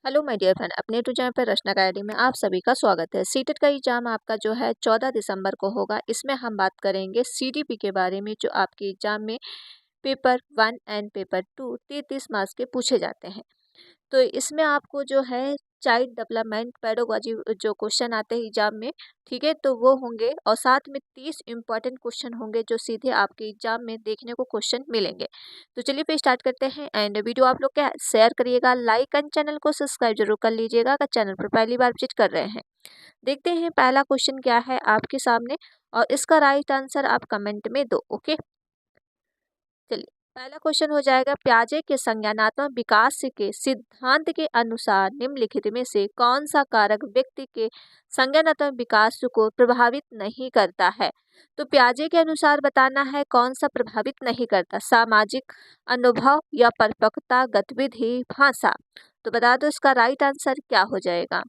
Hello my dear friend, अपने to जहाँ पे रचना अकेडमी में आप सभी का स्वागत है। सीटेट का एग्जाम आपका जो है 14 दिसंबर को होगा। इसमें हम बात करेंगे सीडीपी के बारे में, जो आपके एग्जाम में पेपर 1 एंड पेपर 2 33 मार्क्स के पूछे जाते हैं। तो इसमें आपको जो है चाइल्ड डेवलपमेंट पेडागोजी जो क्वेश्चन आते हैं एग्जाम में, ठीक है, तो वो होंगे और साथ में 30 इंपॉर्टेंट क्वेश्चन होंगे जो सीधे आपके एग्जाम में देखने को क्वेश्चन मिलेंगे। तो चलिए फिर स्टार्ट करते हैं। एंड वीडियो आप लोग क्या शेयर करिएगा, लाइक एंड चैनल को सब्सक्राइब जरूर कर लीजिएगा अगर चैनल पर पहली बार विजिट कर रहे हैं। देखते हैं पहला क्वेश्चन क्या है आपके सामने, और इसका राइट आंसर आप कमेंट में दो। ओके, चलिए पहला क्वेश्चन हो जाएगा, प्याजे के संज्ञानात्मक विकास के सिद्धांत के अनुसार निम्नलिखित में से कौन सा कारक व्यक्ति के संज्ञानात्मक विकास को प्रभावित नहीं करता है। तो प्याजे के अनुसार बताना है कौन सा प्रभावित नहीं करता, सामाजिक अनुभव या परिपक्वता, गतिविधि, भाषा। तो बता दो इसका राइट आंसर क्या हो जाएगा।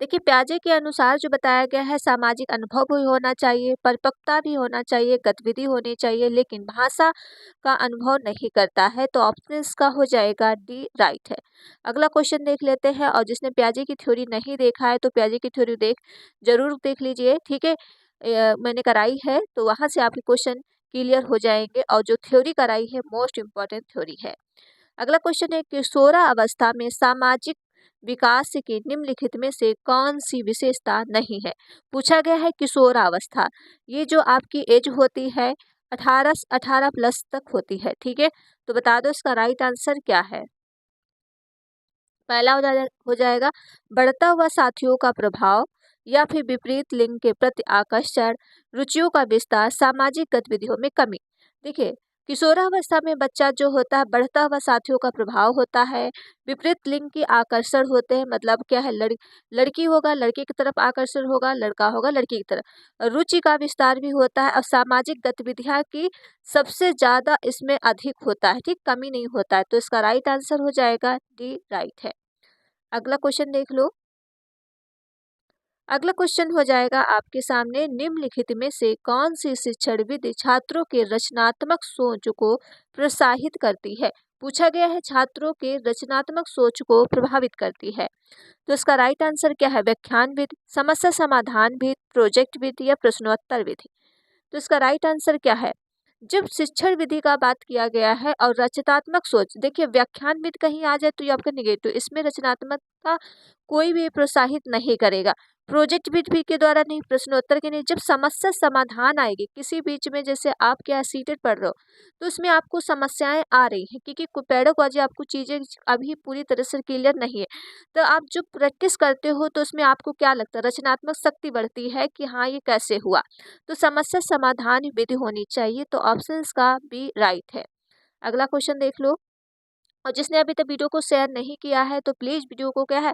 देखिए प्याजे के अनुसार जो बताया गया है, सामाजिक अनुभव भी होना चाहिए, परिपक्वता भी होना चाहिए, गतिविधि होनी चाहिए, लेकिन भाषा का अनुभव नहीं करता है। तो ऑप्शन इसका हो जाएगा डी राइट है। अगला क्वेश्चन देख लेते हैं, और जिसने प्याजे की थ्योरी नहीं देखा है तो प्याजे की थ्योरी जरूर देख लीजिए, ठीक है। मैंने कराई है तो वहाँ से आपके क्वेश्चन क्लियर हो जाएंगे, और जो थ्योरी कराई है मोस्ट इम्पॉर्टेंट थ्योरी है। अगला क्वेश्चन है, किशोरा अवस्था में सामाजिक विकास की निम्नलिखित में से कौन सी विशेषता नहीं है। पूछा गया है किशोरा अवस्था, ये जो आपकी एज होती है 18 प्लस तक होती है, ठीक है। तो बता दो इसका राइट आंसर क्या है। पहला हो जाएगा बढ़ता हुआ साथियों का प्रभाव, या फिर विपरीत लिंग के प्रति आकर्षण, रुचियों का विस्तार, सामाजिक गतिविधियों में कमी। देखिए किशोरावस्था में बच्चा जो होता है, बढ़ता हुआ साथियों का प्रभाव होता है, विपरीत लिंग के आकर्षण होते हैं, मतलब क्या है, लड़की होगा लड़के की तरफ आकर्षण होगा, लड़का होगा लड़की की तरफ, रुचि का विस्तार भी होता है, और सामाजिक गतिविधियां की सबसे ज्यादा इसमें अधिक होता है, ठीक, कमी नहीं होता है। तो इसका राइट आंसर हो जाएगा डी राइट है। अगला क्वेश्चन देख लो। अगला क्वेश्चन हो जाएगा आपके सामने, निम्नलिखित में से कौन सी शिक्षण विधि छात्रों के रचनात्मक सोच को प्रोत्साहित करती है। पूछा गया है छात्रों के रचनात्मक सोच को प्रभावित करती है। तो इसका राइट आंसर क्या है, व्याख्यान विधि, समस्या समाधान विधि, प्रोजेक्ट विधि, या प्रश्नोत्तर विधि। तो इसका राइट आंसर क्या है। जब शिक्षण विधि का बात किया गया है और रचनात्मक सोच, देखिए व्याख्यान विधि कहीं आ जाए तो ये आपका निगेटिव, इसमें रचनात्मकता कोई भी प्रोत्साहित नहीं करेगा। प्रोजेक्ट विधि के द्वारा नहीं, प्रश्नोत्तर के नहीं। जब समस्या समाधान आएगी किसी बीच में, जैसे आप क्या सीटेड पढ़ रहे हो तो उसमें आपको समस्याएं आ रही हैं, क्योंकि पेडागोजी आपको चीजें अभी पूरी तरह से क्लियर नहीं है। तो आप जो प्रैक्टिस करते हो तो उसमें आपको क्या लगता है, रचनात्मक शक्ति बढ़ती है कि हाँ ये कैसे हुआ। तो समस्या समाधान विधि होनी चाहिए। तो ऑप्शन का बी राइट है। अगला क्वेश्चन देख लो, और जिसने अभी तक वीडियो को शेयर नहीं किया है तो प्लीज वीडियो को क्या है,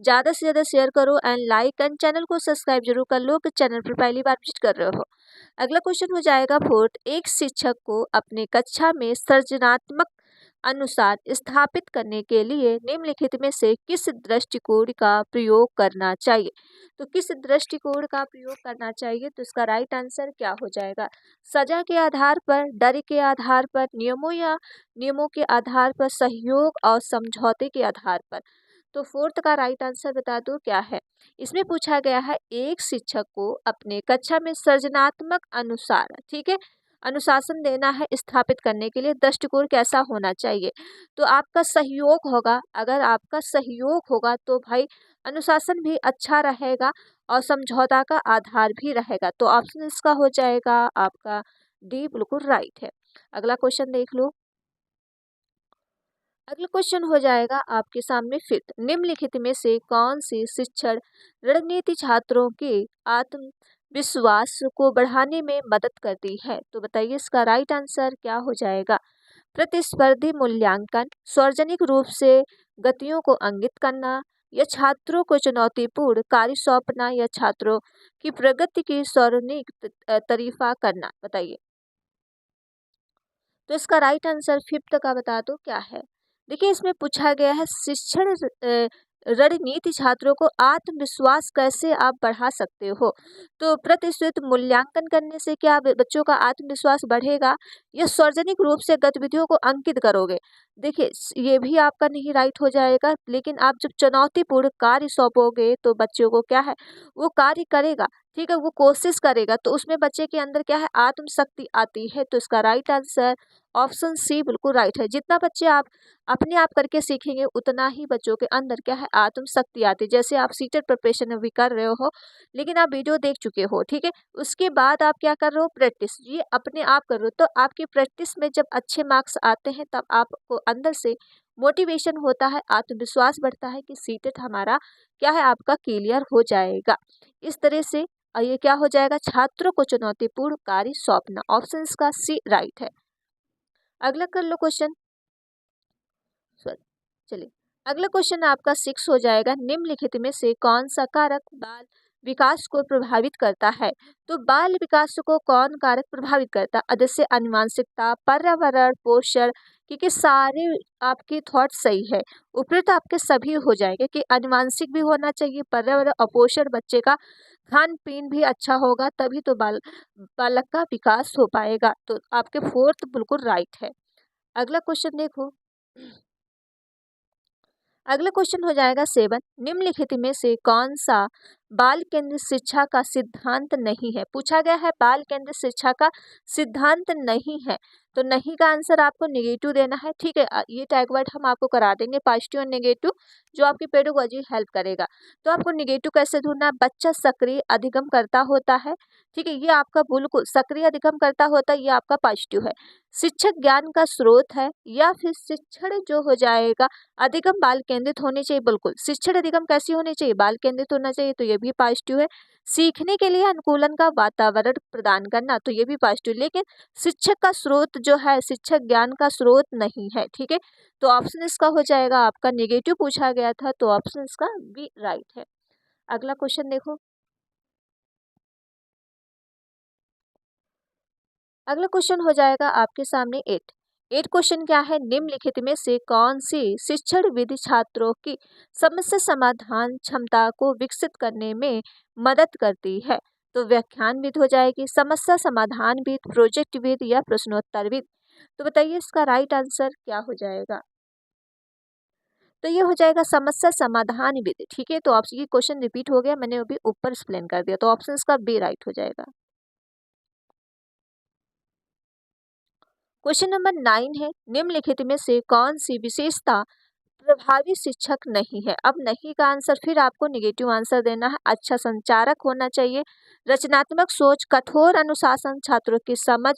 ज्यादा से ज्यादा शेयर करो, एंड लाइक एंड चैनल को सब्सक्राइब जरूर कर लो कि चैनल पर पहली बार विजिट कर रहे हो। अगला क्वेश्चन हो जाएगा फोर्थ, एक शिक्षक को अपने कक्षा में सृजनात्मक अनुसार स्थापित करने के लिए निम्नलिखित में से किस दृष्टिकोण का प्रयोग करना चाहिए। तो किस दृष्टिकोण का प्रयोग करना चाहिए, तो इसका राइट आंसर क्या हो जाएगा। सजा के आधार पर, डर के आधार पर, नियमों या नियमों के आधार पर, सहयोग और समझौते के आधार पर। तो फोर्थ का राइट आंसर बता दो क्या है। इसमें पूछा गया है एक शिक्षक को अपने कक्षा में सृजनात्मक अनुसार, ठीक है, अनुशासन देना है स्थापित करने के लिए, दृष्टिकोण कैसा होना चाहिए। तो आपका सहयोग होगा, अगर आपका सहयोग होगा तो भाई अनुशासन भी अच्छा रहेगा और समझौता का आधार भी रहेगा। तो ऑप्शन इसका हो जाएगा आपका डी बिल्कुल राइट है। अगला क्वेश्चन देख लो। अगला क्वेश्चन हो जाएगा आपके सामने फिफ्थ, निम्नलिखित में से कौन सी शिक्षण रणनीति छात्रों के आत्मविश्वास को बढ़ाने में मदद करती है। तो बताइए इसका राइट आंसर क्या हो जाएगा। प्रतिस्पर्धी मूल्यांकन, सार्वजनिक रूप से गतियों को अंकित करना, या छात्रों को चुनौतीपूर्ण कार्य सौंपना, या छात्रों की प्रगति की सार्वजनिक तारीफा करना। बताइए तो इसका राइट आंसर फिफ्थ का बता दो क्या है। देखिए इसमें पूछा गया है शिक्षण रणनीति छात्रों को आत्मविश्वास कैसे आप बढ़ा सकते हो? तो प्रतिशत मूल्यांकन करने से क्या बच्चों का आत्मविश्वास बढ़ेगा या सार्वजनिक रूप से गतिविधियों को अंकित करोगे? देखिए ये भी आपका नहीं राइट हो जाएगा, लेकिन आप जब चुनौतीपूर्ण कार्य सौंपोगे तो बच्चों को क्या है वो कार्य करेगा, ठीक है, वो कोशिश करेगा, तो उसमें बच्चे के अंदर क्या है आत्मशक्ति आती है। तो इसका राइट आंसर ऑप्शन सी बिल्कुल राइट है। जितना बच्चे आप अपने आप करके सीखेंगे उतना ही बच्चों के अंदर क्या है आत्मशक्ति आती है। जैसे आप सीटेट प्रिपरेशन अभी कर रहे हो, लेकिन आप वीडियो देख चुके हो, ठीक है, उसके बाद आप क्या कर रहे हो प्रैक्टिस, ये अपने आप कर रहे हो, तो आपकी प्रैक्टिस में जब अच्छे मार्क्स आते हैं तब आपको अंदर से मोटिवेशन होता है, आत्मविश्वास बढ़ता है कि सीटेट हमारा क्या है आपका क्लियर हो जाएगा। इस तरह से ये क्या हो जाएगा छात्रों को चुनौतीपूर्ण कार्य सौंपना, ऑप्शन का सी राइट है। अगला कर लो क्वेश्चन, चलिए अगला क्वेश्चन आपका 6 हो जाएगा, निम्नलिखित में से कौन सा कारक बाल विकास को प्रभावित करता है? तो बाल विकास को कौन कारक प्रभावित करता है? जैसे अनुवांशिकता, पर्यावरण, पोषण, क्योंकि सारे आपके थॉट सही है, उपयुक्त आपके सभी हो जाएंगे कि अनुवांशिक भी होना चाहिए, पर्यावरण और पोषण, बच्चे का खान पीन भी अच्छा होगा तभी तो बालक का विकास हो पाएगा। तो आपके फोर्थ बिल्कुल राइट है। अगला क्वेश्चन देखो, अगला क्वेश्चन हो जाएगा 7, निम्नलिखित में से कौन सा बाल केंद्रित शिक्षा का सिद्धांत नहीं है? पूछा गया है बाल केंद्रित शिक्षा का सिद्धांत नहीं है, तो नहीं का आंसर आपको नेगेटिव देना है, ठीक है। ये टैग वर्ड हम आपको करा देंगे पॉजिटिव और नेगेटिव, जो आपकी पेडागोजी हेल्प करेगा। तो आपको नेगेटिव कैसे ढूंढना है? बच्चा सक्रिय अधिगम करता होता है, ठीक है, ये आपका बिल्कुल सक्रिय अधिगम करता होता है, ये आपका पॉजिटिव है। शिक्षक ज्ञान का स्रोत है या फिर शिक्षण जो हो जाएगा अधिगम बाल केंद्रित होनी चाहिए, बिल्कुल शिक्षण अधिगम कैसी होनी चाहिए बाल केंद्रित होना चाहिए, तो ये भी पॉजिटिव है। सीखने के लिए अनुकूलन का वातावरण प्रदान करना, तो ये भी पॉजिटिव, लेकिन शिक्षक का स्रोत जो है शिक्षक ज्ञान का स्रोत नहीं है, ठीक है, तो ऑप्शन इसका हो जाएगा आपका नेगेटिव पूछा गया था, तो ऑप्शन इसका बी राइट है। अगला क्वेश्चन देखो, अगला क्वेश्चन हो जाएगा आपके सामने 8 क्वेश्चन क्या है, निम्नलिखित में से कौन सी शिक्षण विधि छात्रों की समस्या समाधान क्षमता को विकसित करने में मदद करती है? तो व्याख्यान विधि हो जाएगी, समस्या समाधान विधि, प्रोजेक्ट विधि या प्रश्नोत्तर विधि। तो बताइए इसका राइट आंसर क्या हो जाएगा? तो ये हो जाएगा समस्या समाधान विधि, ठीक है। तो आपसे ये क्वेश्चन रिपीट हो गया, मैंने अभी ऊपर एक्सप्लेन कर दिया, तो ऑप्शन का बी राइट हो जाएगा। क्वेश्चन नंबर 9 है, निम्नलिखित में से कौन सी विशेषता प्रभावी शिक्षक नहीं है? अब नहीं का आंसर फिर आपको नेगेटिव आंसर देना है। अच्छा संचारक होना चाहिए, रचनात्मक सोच, कठोर अनुशासन, छात्रों की समझ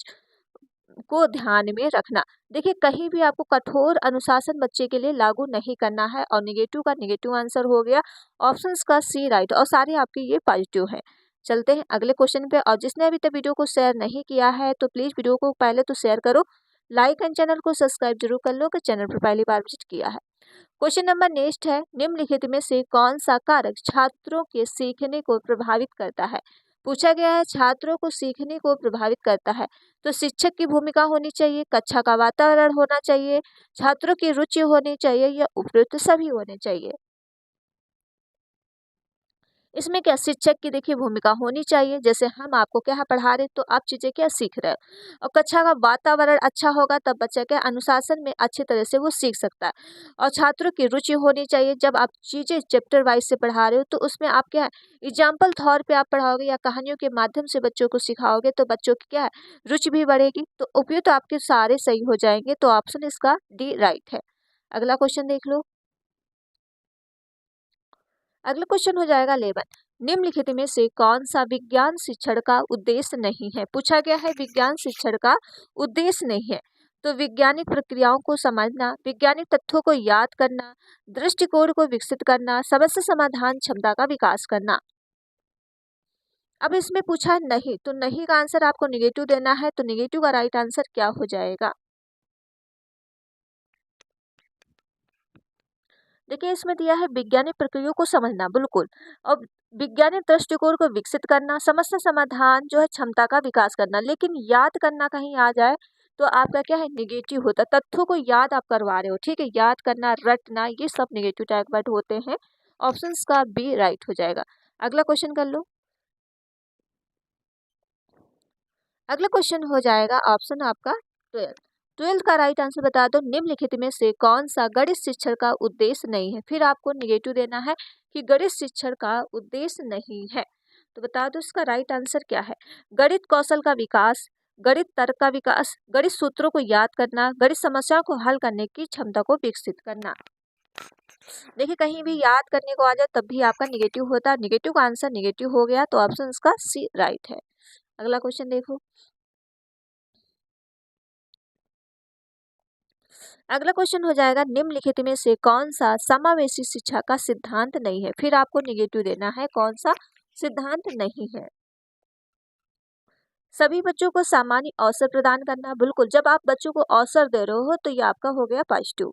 को ध्यान में रखना। देखिए कहीं भी आपको कठोर अनुशासन बच्चे के लिए लागू नहीं करना है, और नेगेटिव का नेगेटिव आंसर हो गया, ऑप्शंस का सी राइट, और सारे आपके ये पॉजिटिव है। चलते हैं अगले क्वेश्चन पे, और जिसने अभी तक वीडियो को शेयर नहीं किया है तो प्लीज वीडियो को पहले तो शेयर करो, लाइक एंड चैनल को सब्सक्राइब जरूर कर लो अगर चैनल पर पहली बार विजिट किया है। क्वेश्चन नंबर नेक्स्ट है, निम्नलिखित में से कौन सा कारक छात्रों के सीखने को प्रभावित करता है? पूछा गया है छात्रों को सीखने को प्रभावित करता है, तो शिक्षक की भूमिका होनी चाहिए, कक्षा का वातावरण होना चाहिए, छात्रों की रुचि होनी चाहिए, या उपयुक्त सभी होने चाहिए। इसमें क्या शिक्षक की देखिए भूमिका होनी चाहिए, जैसे हम आपको क्या पढ़ा रहे तो आप चीजें क्या सीख रहे हो, और कक्षा का वातावरण अच्छा होगा तब बच्चा क्या अनुशासन में अच्छी तरह से वो सीख सकता है, और छात्रों की रुचि होनी चाहिए। जब आप चीजें चैप्टर वाइज से पढ़ा रहे हो तो उसमें आप क्या है एग्जाम्पल तौर पे आप पढ़ाओगे या कहानियों के माध्यम से बच्चों को सिखाओगे तो बच्चों की क्या है रुचि भी बढ़ेगी, तो उपयुक्त आपके सारे सही हो जाएंगे, तो ऑप्शन इसका डी राइट है। अगला क्वेश्चन देख लो, अगला क्वेश्चन हो जाएगा 11, निम्नलिखित में से कौन सा विज्ञान शिक्षण का उद्देश्य नहीं है? पूछा गया है विज्ञान शिक्षण का उद्देश्य नहीं है, तो वैज्ञानिक प्रक्रियाओं को समझना, वैज्ञानिक तथ्यों को याद करना, दृष्टिकोण को विकसित करना, समस्या समाधान क्षमता का विकास करना। अब इसमें पूछा है नहीं, तो नहीं का आंसर आपको निगेटिव देना है, तो निगेटिव का राइट आंसर क्या हो जाएगा? देखिए इसमें दिया है वैज्ञानिक प्रक्रियाओं को समझना, बिल्कुल, और वैज्ञानिक दृष्टिकोण को विकसित करना, समस्या समाधान जो है क्षमता का विकास करना, लेकिन याद करना कहीं आ जाए तो आपका क्या है निगेटिव होता है। तथ्यों को याद आप करवा रहे हो, ठीक है, याद करना, रटना, ये सब निगेटिव टैग वर्ड होते हैं, ऑप्शन का बी राइट हो जाएगा। अगला क्वेश्चन कर लो। अगला क्वेश्चन हो जाएगा ऑप्शन आपका 12। 12 का राइट आंसर बता दो, निम्नलिखित में से कौन सा गणित शिक्षण का उद्देश्य नहीं है। फिर आपको निगेटिव देना है कि गणित शिक्षण का उद्देश्य नहीं है। तो बता दो इसका राइट आंसर क्या है। गणित कौशल का विकास, गणित तर्क का विकास, गणित सूत्रों को याद करना, गणित समस्याओं को हल करने की क्षमता को विकसित करना। देखिए कहीं भी याद करने को आ जाए तब भी आपका निगेटिव होता है, निगेटिव का आंसर निगेटिव हो गया, तो ऑप्शन इसका सी राइट है। अगला क्वेश्चन देखो। अगला क्वेश्चन हो जाएगा, निम्नलिखित में से कौन सा समावेशी शिक्षा का सिद्धांत नहीं है। फिर आपको निगेटिव देना है, कौन सा सिद्धांत नहीं है। सभी बच्चों को सामान्य अवसर प्रदान करना, बिल्कुल जब आप बच्चों को अवसर दे रहे हो तो ये आपका हो गया पॉजिटिव।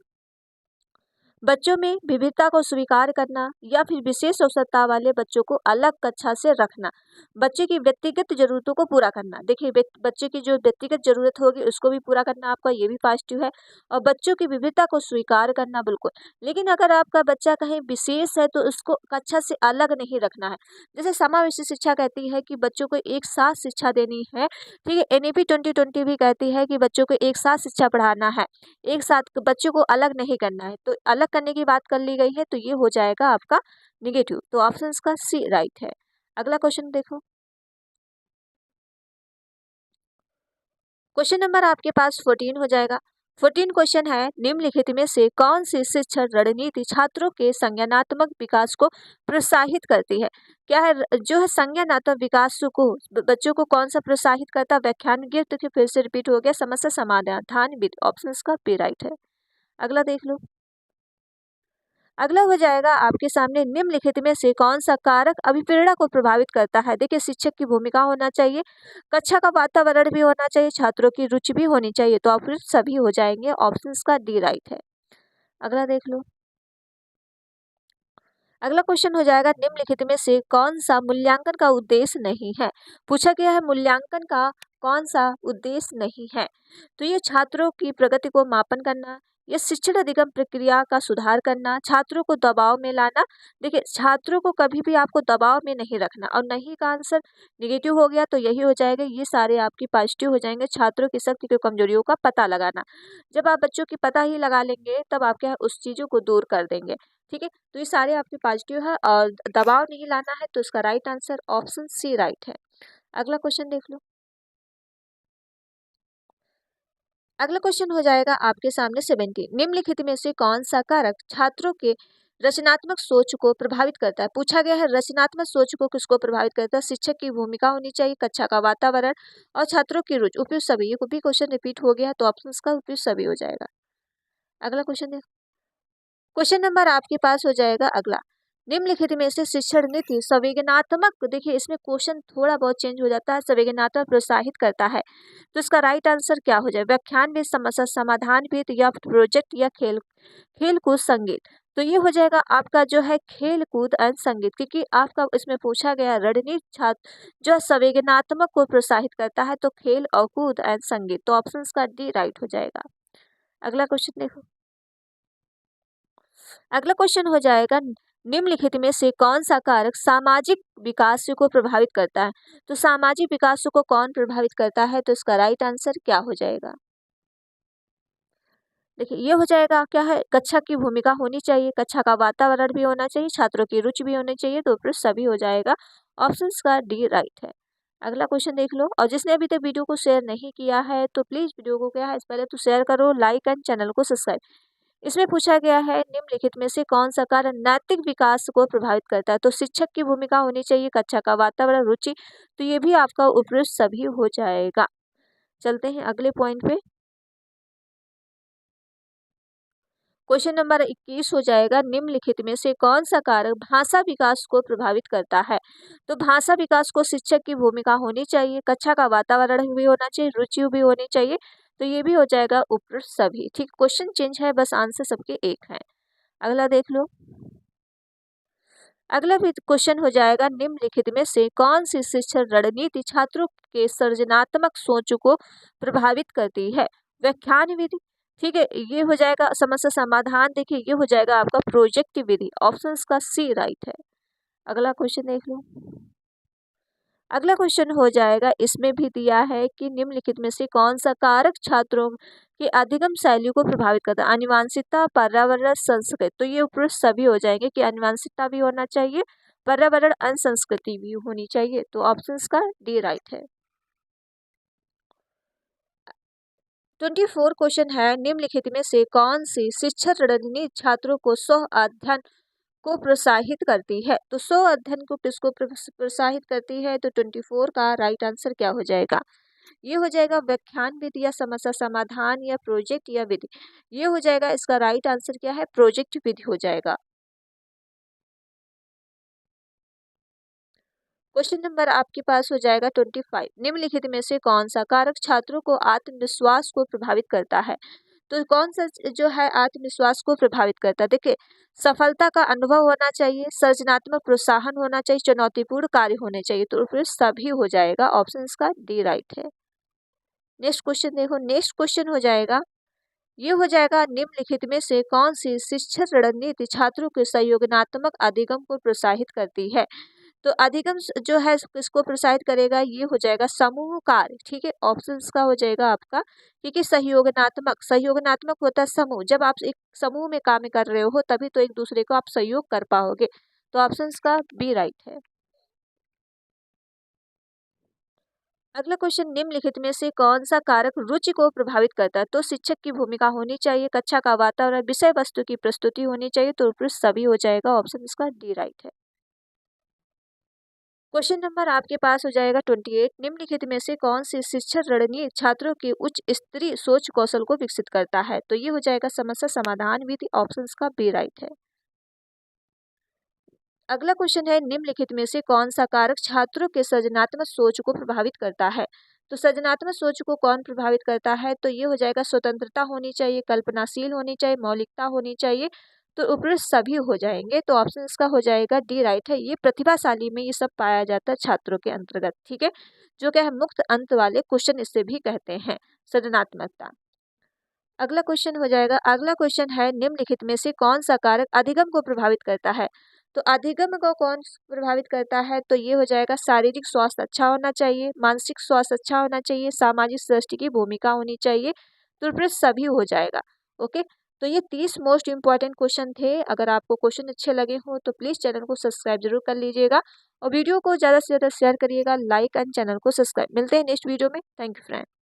बच्चों में विविधता को स्वीकार करना या फिर विशेष अवसरता वाले बच्चों को अलग कक्षा से रखना, बच्चे की व्यक्तिगत जरूरतों को पूरा करना। देखिए बच्चे की जो व्यक्तिगत जरूरत होगी उसको भी पूरा करना आपका, ये भी पॉजिटिव है। और बच्चों की विविधता को स्वीकार करना, बिल्कुल। लेकिन अगर आपका बच्चा कहीं विशेष है तो उसको कक्षा से अलग नहीं रखना है। जैसे समावेशी शिक्षा कहती है कि बच्चों को एक साथ शिक्षा देनी है, ठीक है। एनईपी 2020 भी कहती है कि बच्चों को एक साथ शिक्षा पढ़ाना है, एक साथ बच्चों को अलग नहीं करना है। तो अलग करने की बात कर ली गई है, तो ये हो जाएगा आपका निगेटिव, तो ऑप्शन का सी राइट है। अगला क्वेश्चन देखो। क्वेश्चन नंबर आपके पास 14 हो जाएगा। 14 क्वेश्चन है, निम्नलिखित में से कौन सी शिक्षण रणनीति छात्रों के संज्ञानात्मक विकास को प्रोत्साहित करती है। क्या है जो है संज्ञानात्मक विकास को बच्चों को कौन सा प्रोत्साहित करता है। व्याख्यान गिर, तो फिर से रिपीट हो गया, समस्या समाधान विधि, ऑप्शन का बी राइट है। अगला देख लो। अगला हो जाएगा आपके सामने, निम्नलिखित में से कौन सा कारक अभिप्रेरणा को प्रभावित करता है। देखिए शिक्षक की भूमिका होना चाहिए, कक्षा का वातावरण भी होना चाहिए, छात्रों की रुचि भी होनी चाहिए, तो आप सभी हो जाएंगे, ऑप्शन का डी राइट है। अगला देख लो। अगला क्वेश्चन हो जाएगा, निम्नलिखित में से कौन सा मूल्यांकन का उद्देश्य नहीं है। पूछा गया है मूल्यांकन का कौन सा उद्देश्य नहीं है। तो ये छात्रों की प्रगति को मापन करना, ये शिक्षण अधिगम प्रक्रिया का सुधार करना, छात्रों को दबाव में लाना। देखिए छात्रों को कभी भी आपको दबाव में नहीं रखना, और नहीं का आंसर निगेटिव हो गया, तो यही हो जाएगा। ये सारे आपकी पॉजिटिव हो जाएंगे। छात्रों की शक्ति की कमजोरियों का पता लगाना, जब आप बच्चों की पता ही लगा लेंगे तब आप क्या है उस चीजों को दूर कर देंगे, ठीक है। तो ये सारे आपके पॉजिटिव है, और दबाव नहीं लाना है, तो इसका right answer option C right है। अगला क्वेश्चन देख लो। अगला क्वेश्चन हो जाएगा आपके सामने 17। निम्नलिखित में से कौन सा कारक छात्रों के रचनात्मक सोच को प्रभावित करता है। पूछा गया है रचनात्मक सोच को किसको प्रभावित करता है। शिक्षक की भूमिका होनी चाहिए, कक्षा का वातावरण और छात्रों की रुचि, उपयुक्त सभी। ये भी क्वेश्चन रिपीट हो गया, तो ऑप्शन का उपयुक्त सभी हो जाएगा। अगला क्वेश्चन देखो। क्वेश्चन नंबर आपके पास हो जाएगा अगला, निम्नलिखित में से शिक्षण नीति संवेदनात्मक, देखिए इसमें क्वेश्चन थोड़ा बहुत चेंज हो जाता है, संवेदनात्मक प्रोत्साहित करता है, तो इसका राइट आंसर क्या हो जाए। व्याख्यान भी, समस्या समाधान भी, या प्रोजेक्ट, या खेल कूद संगीत। तो ये हो जाएगा आपका जो है खेल कूद एंड संगीत, क्योंकि आपका इसमें पूछा गया रणनीति छात्र जो संवेदनात्मक को प्रोत्साहित करता है, तो खेल और कूद एंड संगीत, तो ऑप्शन का डी राइट हो जाएगा। अगला क्वेश्चन देखो। अगला क्वेश्चन हो जाएगा, निम्नलिखित में से कौन सा कारक सामाजिक विकास को प्रभावित करता है। तो सामाजिक विकास को कौन प्रभावित करता है, तो इसका राइट आंसर क्या हो जाएगा। देखिए ये हो जाएगा क्या है, कक्षा की भूमिका होनी चाहिए, कक्षा का वातावरण भी होना चाहिए, छात्रों की रुचि भी होनी चाहिए, तो फिर सभी हो जाएगा, ऑप्शन का डी राइट है। अगला क्वेश्चन देख लो। और जिसने अभी तक वीडियो को शेयर नहीं किया है तो प्लीज वीडियो को क्या है पहले तो शेयर करो, लाइक एंड चैनल को सब्सक्राइब। इसमें पूछा गया है, निम्नलिखित में से कौन सा कारण नैतिक विकास को प्रभावित करता है। तो शिक्षक की भूमिका होनी चाहिए, कक्षा का वातावरण, रुचि, तो ये भी आपका उपयुक्त सभी हो जाएगा। चलते हैं अगले पॉइंट पे। क्वेश्चन नंबर 21 हो जाएगा, निम्नलिखित में से कौन सा कारक भाषा विकास को प्रभावित करता है। तो भाषा विकास को शिक्षक की भूमिका होनी चाहिए, कक्षा का वातावरण भी होना चाहिए, रुचि भी होनी चाहिए, तो ये भी हो जाएगा उपयुक्त सभी। ठीक, क्वेश्चन चेंज है, बस आंसर सबके एक है। अगला देख लो। अगला भी क्वेश्चन हो जाएगा, निम्नलिखित में से कौन सी शिक्षण रणनीति छात्रों के सृजनात्मक सोच को प्रभावित करती है। व्याख्यान विधि, ठीक है, ये हो जाएगा समस्या समाधान। देखिए ये हो जाएगा आपका प्रोजेक्ट विधि, ऑप्शन का सी राइट है। अगला क्वेश्चन देख लो। अगला क्वेश्चन हो जाएगा, इसमें भी दिया है कि निम्नलिखित में से कौन सा कारक छात्रों की अधिगम शैली को प्रभावित करता है। आनुवंशिकता, पर्यावरण, संस्कृत। तो ये ऊपर सभी हो जाएंगे कि आनुवंशिकता भी होना चाहिए, पर्यावरण, संस्कृति भी होनी चाहिए। तो ऑप्शन का डी राइट है। 24 क्वेश्चन है, निम्नलिखित में से कौन सी शिक्षा रणनीति छात्रों को स्व अध्ययन को प्रोत्साहित करती है। तो स्व अध्ययन को किसको प्रोत्साहित करती है। तो 24 का राइट आंसर क्या हो जाएगा। ये हो जाएगा व्याख्यान विधि या समस्या समाधान या प्रोजेक्ट या विधि। ये हो जाएगा इसका राइट आंसर क्या है, प्रोजेक्ट विधि हो जाएगा। क्वेश्चन नंबर आपके पास हो जाएगा 25, निम्नलिखित में से कौन सा कारक छात्रों को आत्मविश्वास को प्रभावित करता है। तो कौन सा जो है आत्मविश्वास को प्रभावित करता है। देखिए, सफलता का अनुभव होना चाहिए, सृजनात्मक प्रोत्साहन होना चाहिए, चुनौतीपूर्ण कार्य होने चाहिए। तो फिर सभी हो जाएगा, ऑप्शन का डी राइट है। नेक्स्ट क्वेश्चन देखो, नेक्स्ट क्वेश्चन हो जाएगा, ये हो जाएगा निम्नलिखित में से कौन सी शिक्षा रणनीति छात्रों के सहयोगात्मक अधिगम को प्रोत्साहित करती है। तो अधिगम जो है किसको प्रोत्साहित करेगा, ये हो जाएगा समूह कार्य। ठीक है, ऑप्शंस का हो जाएगा आपका, क्योंकि सहयोगात्मक, सहयोगात्मक होता है समूह। जब आप एक समूह में काम कर रहे हो तभी तो एक दूसरे को आप सहयोग कर पाओगे। तो ऑप्शंस का बी राइट है। अगला क्वेश्चन, निम्नलिखित में से कौन सा कारक रुचि को प्रभावित करता है। तो शिक्षक की भूमिका होनी चाहिए, कक्षा का वातावरण, विषय वस्तु की प्रस्तुति होनी चाहिए। तो फिर सभी हो जाएगा, ऑप्शन इसका डी राइट है। क्वेश्चन नंबर आपके पास हो जाएगा 28, निम्नलिखित में से कौन सी शिक्षा रणनीति छात्रों की उच्च स्तरीय सोच कौशल को विकसित करता है। तो ये हो जाएगा समस्या समाधान विधि, ऑप्शन का बी राइट है। अगला क्वेश्चन है, निम्नलिखित में से कौन सा कारक छात्रों के सृजनात्मक सोच को प्रभावित करता है। तो सृजनात्मक सोच को कौन प्रभावित करता है। तो ये हो जाएगा स्वतंत्रता होनी चाहिए, कल्पनाशील होनी चाहिए, मौलिकता होनी चाहिए। तो उपरोक्त सभी हो जाएंगे। तो ऑप्शन इसका हो जाएगा डी राइट है। ये प्रतिभाशाली में ये सब पाया जाता है छात्रों के अंतर्गत। ठीक है, जो कि हम मुक्त अंत वाले क्वेश्चन इससे भी कहते हैं, सृजनात्मकता। अगला क्वेश्चन हो जाएगा, अगला क्वेश्चन है, निम्नलिखित में से कौन सा कारक अधिगम को प्रभावित करता है। तो अधिगम को कौन प्रभावित करता है। तो ये हो जाएगा शारीरिक स्वास्थ्य अच्छा होना चाहिए, मानसिक स्वास्थ्य अच्छा होना चाहिए, सामाजिक सृष्टि की भूमिका होनी चाहिए। तो फिर सभी हो जाएगा। ओके, तो ये 30 मोस्ट इंपॉर्टेंट क्वेश्चन थे। अगर आपको क्वेश्चन अच्छे लगे हो तो प्लीज़ चैनल को सब्सक्राइब जरूर कर लीजिएगा और वीडियो को ज़्यादा से ज़्यादा शेयर करिएगा, लाइक एंड चैनल को सब्सक्राइब। मिलते हैं नेक्स्ट वीडियो में। Thank you friend.